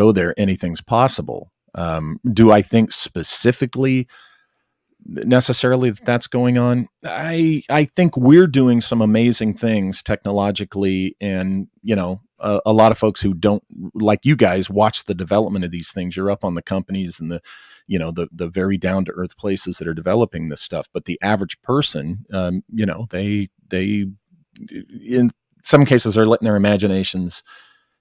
go there, anything's possible. Do I think specifically necessarily that's going on? I think we're doing some amazing things technologically, and a lot of folks who don't, like you guys, watch the development of these things. You're up on the companies and the very down to earth places that are developing this stuff. But the average person, they in some cases are letting their imaginations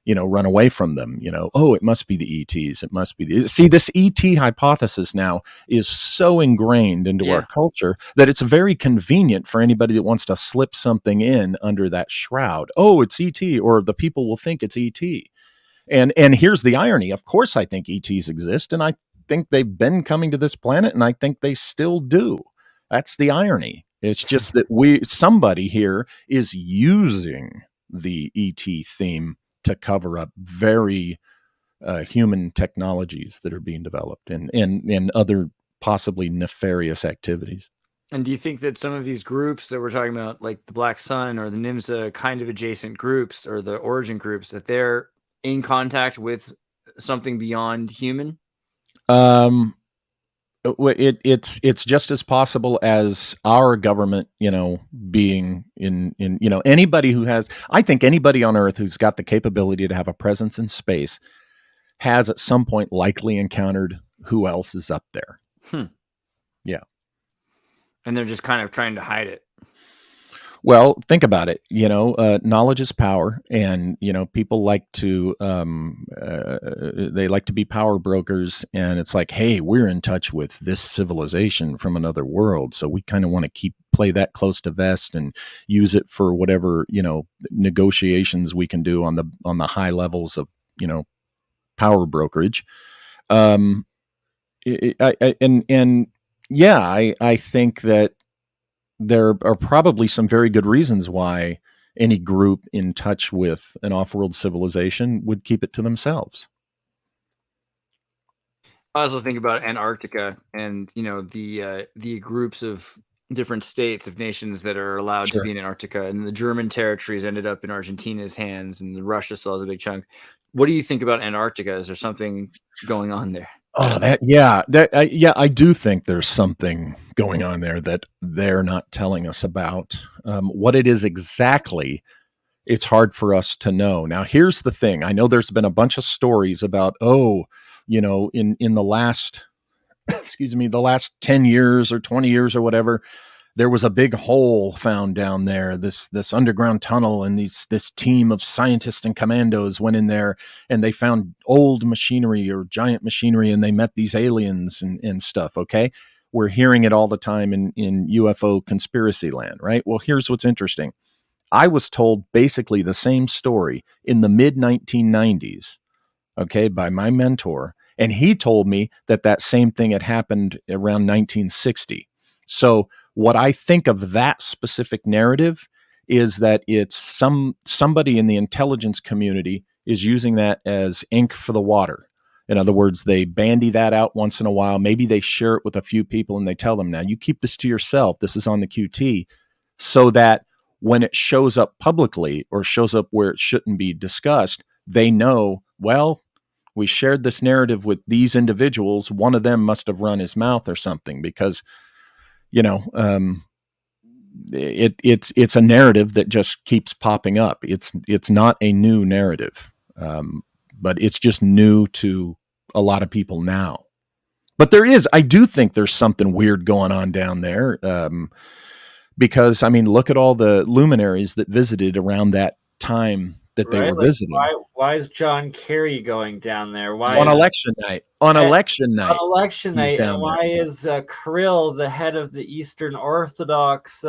run away from them. Oh, it must be the ETs. It must be see, this ET hypothesis now is so ingrained into our culture that it's very convenient for anybody that wants to slip something in under that shroud. Oh, it's ET, or the people will think it's ET. And here's the irony. Of course, I think ETs exist, and I think they've been coming to this planet, and I think they still do. That's the irony. It's just that somebody here is using the ET theme to cover up very human technologies that are being developed and other possibly nefarious activities. And do you think that some of these groups that we're talking about, like the Black Sun or the NIMSA kind of adjacent groups or the origin groups, that they're in contact with something beyond human? It's just as possible as our government, being in anybody who has, I think anybody on Earth who's got the capability to have a presence in space has at some point likely encountered who else is up there. Yeah. And they're just kind of trying to hide it. Well, think about it. Knowledge is power, and people like to they like to be power brokers. And it's like, hey, we're in touch with this civilization from another world, so we kind of want to play that close to vest and use it for whatever negotiations we can do on the high levels of power brokerage. I think that there are probably some very good reasons why any group in touch with an off-world civilization would keep it to themselves. I also think about Antarctica and, the groups of different states of nations that are allowed to be in Antarctica, and the German territories ended up in Argentina's hands, and Russia still has a big chunk. What do you think about Antarctica? Is there something going on there? Oh, I do think there's something going on there that they're not telling us about. What it is exactly, it's hard for us to know. Now, here's the thing. I know there's been a bunch of stories about, in the last, the last 10 years or 20 years or whatever, there was a big hole found down there, this underground tunnel, and this team of scientists and commandos went in there and they found old machinery or giant machinery, and they met these aliens and stuff. Okay. We're hearing it all the time in UFO conspiracy land, right? Well, here's what's interesting. I was told basically the same story in the mid 1990s, okay, by my mentor. And he told me that same thing had happened around 1960. So what I think of that specific narrative is that it's somebody in the intelligence community is using that as ink for the water. In other words, they bandy that out once in a while. Maybe they share it with a few people and they tell them, now you keep this to yourself. This is on the QT, so that when it shows up publicly or shows up where it shouldn't be discussed, they know, well, we shared this narrative with these individuals. One of them must have run his mouth or something, because it's a narrative that just keeps popping up. It's not a new narrative, but it's just new to a lot of people now. But I do think there's something weird going on down there, because look at all the luminaries that visited around that time that they were visiting. Why is John Kerry going down there? On election night. On election night. And why is Kirill, the head of the Eastern Orthodox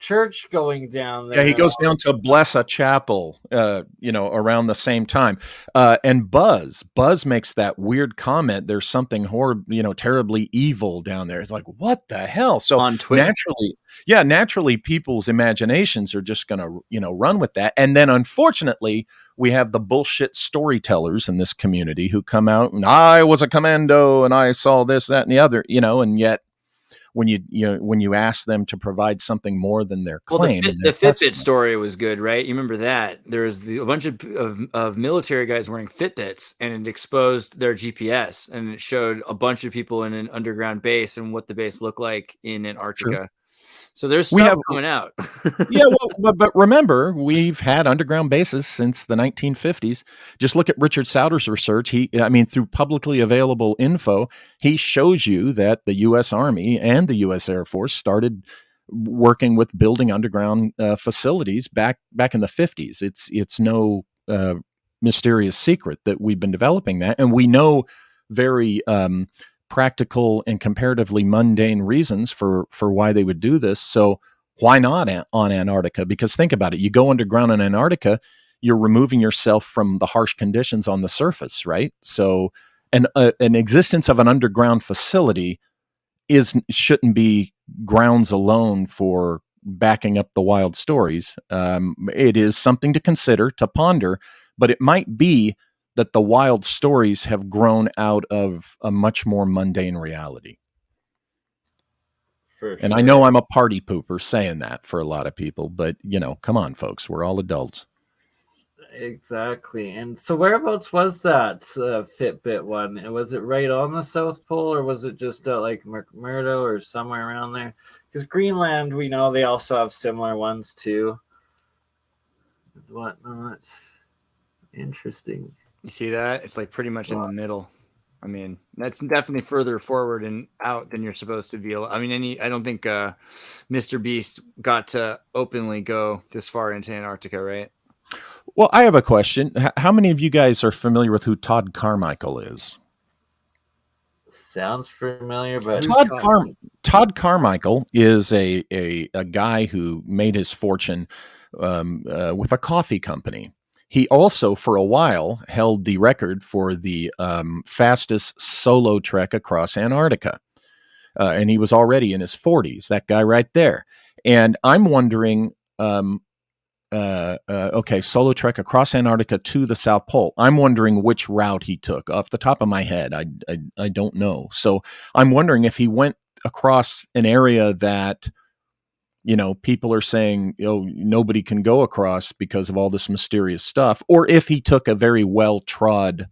Church, going down there? Yeah, he goes down to bless a chapel, around the same time. And Buzz makes that weird comment. There's something horrible, terribly evil down there. It's like, what the hell? So on Twitter. naturally people's imaginations are just going to, run with that. And then unfortunately, we have the bullshit storytellers in this community who come out and I was a commando and I saw this, that, and the other, and yet when you ask them to provide something more than their Well, claim. the Fitbit story was good, right? You remember that? There was a bunch of military guys wearing Fitbits, and it exposed their GPS, and it showed a bunch of people in an underground base and what the base looked like in Antarctica. Sure. So there's stuff coming out. Yeah, well, but remember, we've had underground bases since the 1950s. Just look at Richard Sauter's research. Through publicly available info, he shows you that the U.S. Army and the U.S. Air Force started working with building underground facilities back in the 50s. It's no mysterious secret that we've been developing that, and we know very practical and comparatively mundane reasons for why they would do this. So why not on Antarctica? Because think about it, you go underground in Antarctica, you're removing yourself from the harsh conditions on the surface, right? So an existence of an underground facility shouldn't be grounds alone for backing up the wild stories. It is something to consider, to ponder, but it might be that the wild stories have grown out of a much more mundane reality. For sure. And I know I'm a party pooper saying that for a lot of people, but come on, folks, we're all adults. Exactly. And so whereabouts was that Fitbit one? Was it right on the South Pole, or was it just like McMurdo or somewhere around there? Because Greenland, we know they also have similar ones too. Whatnot. Interesting. You see that? It's like pretty much in the middle. I mean, that's definitely further forward and out than you're supposed to be. I mean, I don't think Mr. Beast got to openly go this far into Antarctica, right? Well, I have a question. How many of you guys are familiar with who Todd Carmichael is? Sounds familiar, but Todd Carmichael is a guy who made his fortune with a coffee company. He also, for a while, held the record for the fastest solo trek across Antarctica. And he was already in his 40s, that guy right there. And I'm wondering, solo trek across Antarctica to the South Pole. I'm wondering which route he took. Off the top of my head, I don't know. So I'm wondering if he went across an area that people are saying, nobody can go across because of all this mysterious stuff, or if he took a very well-trod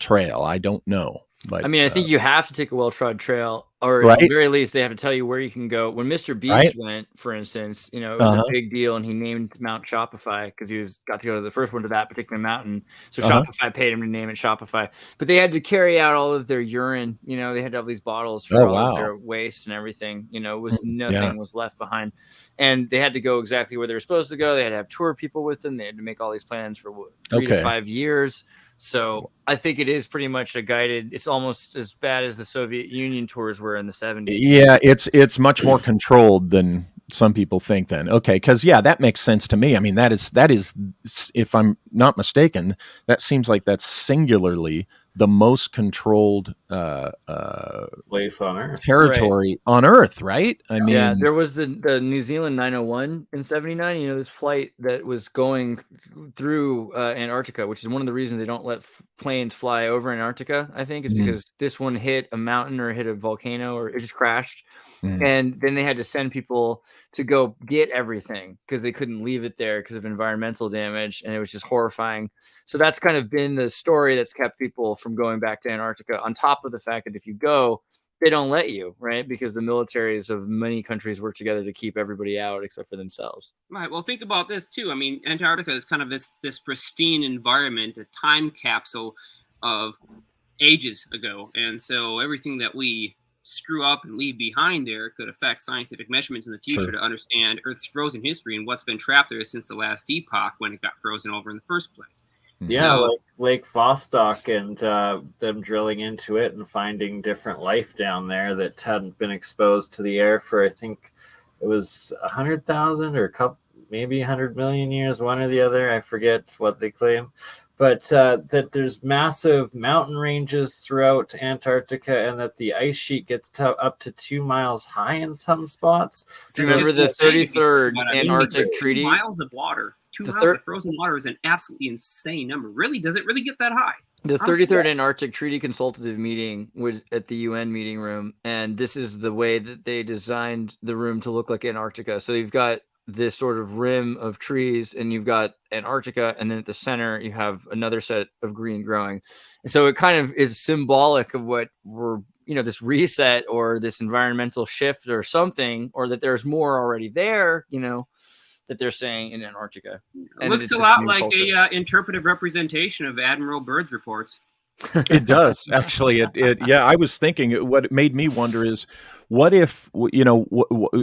trail. I don't know. But I mean, I think you have to take a well-trod trail, or right? at the very least, they have to tell you where you can go. When Mr. Beast went, for instance, it was a big deal, and he named Mount Shopify because he got to go to the first one to that particular mountain. So Shopify paid him to name it Shopify. But they had to carry out all of their urine. They had to have these bottles for all of their waste and everything. Nothing was left behind, and they had to go exactly where they were supposed to go. They had to have tour people with them. They had to make all these plans for 3 to 5 years. So I think it is pretty much a guided. It's almost as bad as the Soviet Union tours were in the 70s. Yeah, it's much more controlled than some people think then. Okay, because that makes sense to me. I mean, that is, if I'm not mistaken, that seems like that's singularly the most controlled place on Earth, territory on Earth, right? I mean, there was the New Zealand 901 in 79. This flight that was going through Antarctica, which is one of the reasons they don't let planes fly over Antarctica, I think, is because this one hit a mountain or hit a volcano or it just crashed. And then they had to send people to go get everything because they couldn't leave it there because of environmental damage. And it was just horrifying. So that's kind of been the story that's kept people from going back to Antarctica, on top of the fact that if you go, they don't let you, right? Because the militaries of many countries work together to keep everybody out except for themselves. Right. Well, think about this too. I mean, Antarctica is kind of this pristine environment, a time capsule of ages ago. And so everything that we screw up and leave behind there could affect scientific measurements in the future to understand Earth's frozen history and what's been trapped there since the last epoch when it got frozen over in the first place. Yeah, like Lake Vostok and them drilling into it and finding different life down there that hadn't been exposed to the air for, I think it was 100,000 or maybe 100 million years, one or the other. I forget what they claim. But that there's massive mountain ranges throughout Antarctica and that the ice sheet gets up to 2 miles high in some spots. Do you remember the 33rd Antarctic Treaty? 2 miles of water. 2 miles of frozen water is an absolutely insane number. Really? Does it really get that high? The 33rd Antarctic Treaty Consultative Meeting was at the UN meeting room, and this is the way that they designed the room to look like Antarctica. So you've got this sort of rim of trees, and you've got Antarctica, and then at the center you have another set of green growing. And so it kind of is symbolic of what we're, this reset or this environmental shift or something, or that there's more already there, that they're saying in Antarctica. It looks a lot like a interpretive representation of Admiral Byrd's reports. It does, actually. Yeah, I was thinking, what it made me wonder is, what if,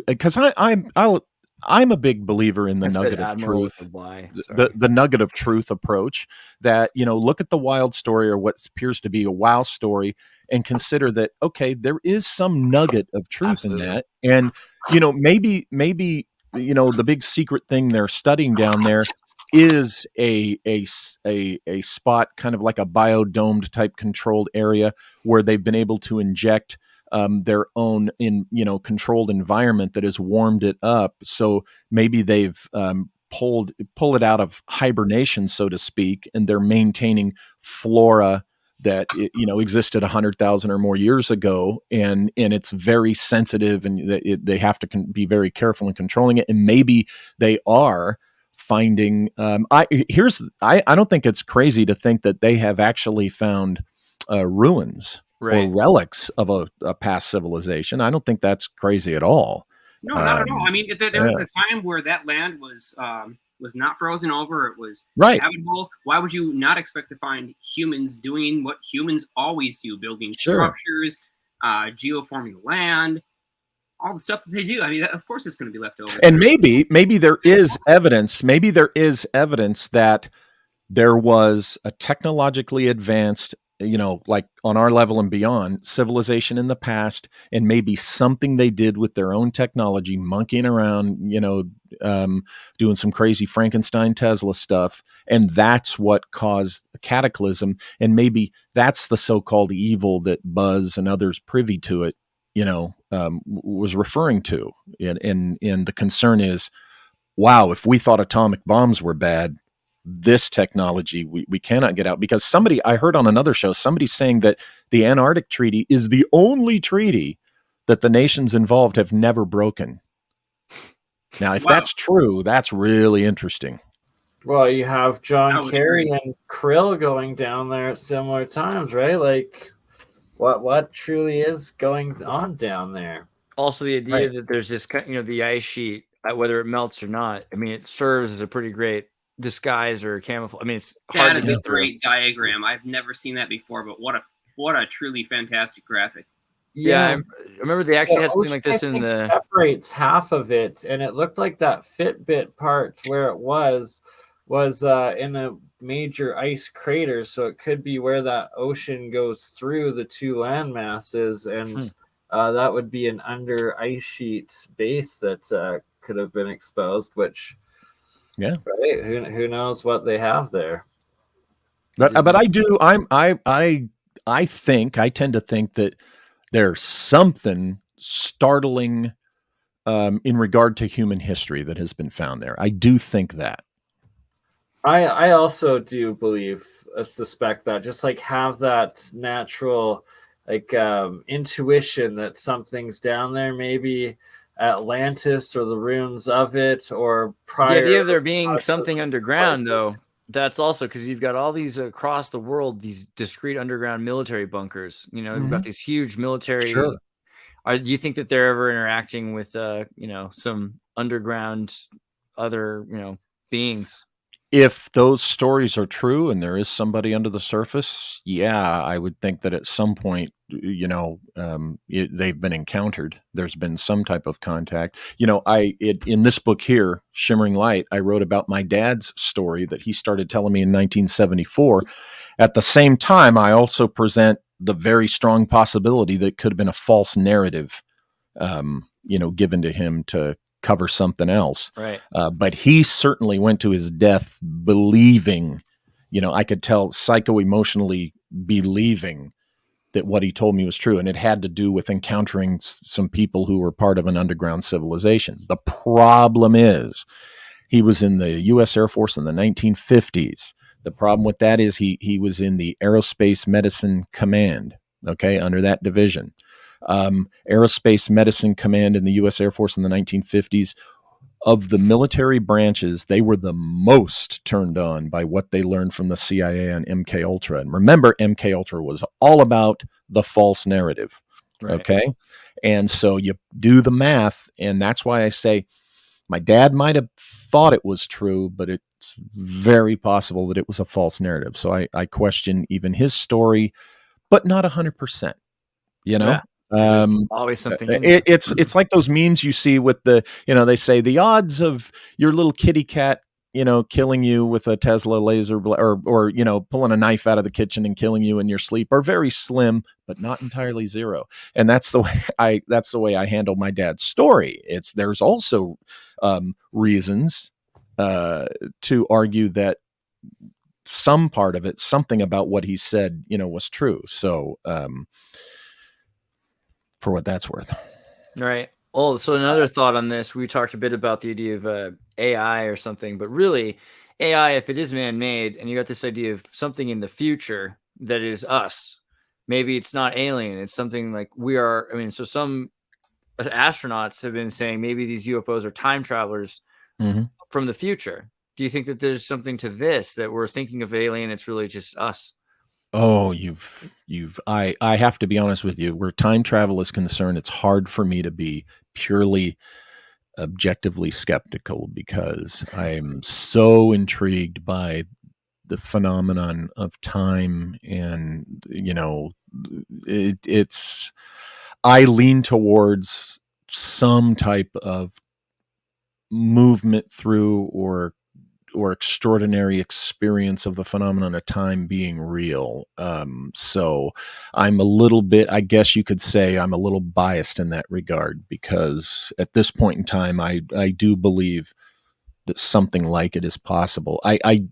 because I'm a big believer in the nugget of truth, the nugget of truth approach, that, look at the wild story or what appears to be a wow story and consider that, okay, there is some nugget of truth in that. And, maybe, the big secret thing they're studying down there is a spot, kind of like a biodomed type controlled area, where they've been able to inject their own controlled environment that has warmed it up. So maybe they've pull it out of hibernation, so to speak, and they're maintaining flora that existed 100,000 or more years ago, and it's very sensitive, and they have to be very careful in controlling it. And maybe they are finding. I don't think it's crazy to think that they have actually found ruins or relics of a past civilization. I don't think that's crazy at all. No, not at all. I mean, there was a time where that land was not frozen over. It was habitable. Why would you not expect to find humans doing what humans always do, building structures, geoforming land, all the stuff that they do? I mean, of course it's going to be left over. And maybe there is evidence. Maybe there is evidence that there was a technologically advanced, like on our level and beyond, civilization in the past, and maybe something they did with their own technology, monkeying around, doing some crazy Frankenstein Tesla stuff. And that's what caused the cataclysm. And maybe that's the so-called evil that Buzz and others privy to it, was referring to. And the concern is, wow, if we thought atomic bombs were bad, this technology we cannot get out. Because I heard on another show, somebody saying that the Antarctic Treaty is the only treaty that the nations involved have never broken. Now, if that's true, that's really interesting. Well, you have John Kerry and Krill going down there at similar times, right? Like, what truly is going on down there? Also, the idea that there's this, the ice sheet, whether it melts or not, I mean, it serves as a pretty great disguise or camouflage. I mean, it's hard to get great diagram. I've never seen that before, but what a truly fantastic graphic. Yeah, I remember they actually had something like this in the separates half of it, and it looked like that Fitbit part where it was in a major ice crater, so it could be where that ocean goes through the two land masses, and that would be an under ice sheet base that could have been exposed, which right, who knows what they have there. But I tend to think that there's something startling in regard to human history that has been found there. I do think that. I also do suspect that, just like have that natural intuition that something's down there, maybe Atlantis or the ruins of it, or prior. The idea of there being something underground, though, that's also because you've got all these across the world, these discrete underground military bunkers. You've got these huge military. Sure. Do you think that they're ever interacting with, some underground other, beings? If those stories are true and there is somebody under the surface, I would think that at some point, they've been encountered. There's been some type of contact. In this book here, Shimmering Light, I wrote about my dad's story that he started telling me in 1974. At the same time, I also present the very strong possibility that it could have been a false narrative, given to him to cover something else. Right. But he certainly went to his death believing, I could tell, psycho-emotionally believing that what he told me was true. And it had to do with encountering some people who were part of an underground civilization. The problem is he was in the U.S. Air Force in the 1950s. The problem with that is he was in the Aerospace Medicine Command, okay, under that division. Aerospace Medicine Command in the U.S. Air Force in the 1950s, of the military branches, they were the most turned on by what they learned from the CIA on MK Ultra. And remember, MK Ultra was all about the false narrative. Right. Okay. And so you do the math, and that's why I say my dad might have thought it was true, but it's very possible that it was a false narrative. So I question even his story, but not 100%, you know? Yeah. Always something. It's like those memes you see with the, they say the odds of your little kitty cat, killing you with a Tesla laser or pulling a knife out of the kitchen and killing you in your sleep are very slim, but not entirely zero. And that's the way I handle my dad's story. There's also reasons to argue that some part of it, something about what he said, was true. So, for what that's worth. Right. Oh, so another thought on this, we talked a bit about the idea of AI or something, but really AI, if it is man-made and you got this idea of something in the future that is us, maybe it's not alien. It's something like we are. I mean, so some astronauts have been saying maybe these UFOs are time travelers from the future. Do you think that there's something to this, that we're thinking of alien? It's really just us? Oh, I have to be honest with you. Where time travel is concerned, it's hard for me to be purely objectively skeptical because I'm so intrigued by the phenomenon of time, and I lean towards some type of movement through or extraordinary experience of the phenomenon of time being real. So I'm a little bit, I guess you could say I'm a little biased in that regard, because at this point in time, I do believe that something like it is possible. I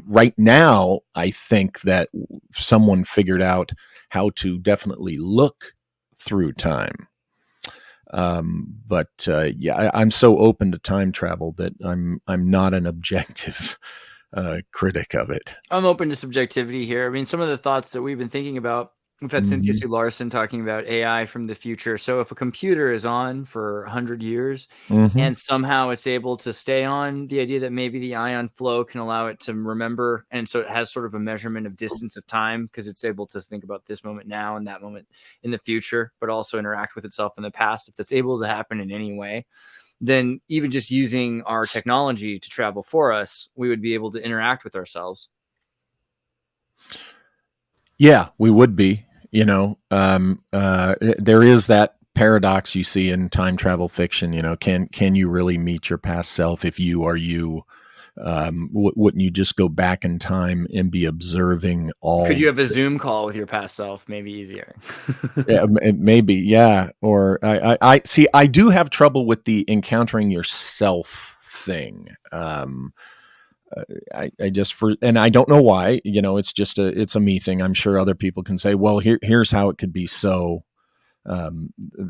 right now, I think that someone figured out how to definitely look through time. I'm so open to time travel that I'm not an objective critic of it. I'm open to subjectivity here. I mean, some of the thoughts that we've been thinking about, we've had Cynthia Sue Larson talking about AI from the future. So if a computer is on for 100 years and somehow it's able to stay on, the idea that maybe the ion flow can allow it to remember. And so it has sort of a measurement of distance of time because it's able to think about this moment now and that moment in the future, but also interact with itself in the past. If that's able to happen in any way, then even just using our technology to travel for us, we would be able to interact with ourselves. Yeah, we would be. There is that paradox you see in time travel fiction. Can you really meet your past self if you are you? Wouldn't you just go back in time and be observing all? Could you have a Zoom call with your past self? Maybe easier. Yeah, maybe. Yeah. Or I see. I do have trouble with the encountering yourself thing. I just and I don't know why. It's a me thing. I'm sure other people can say, well, here's how it could be so. That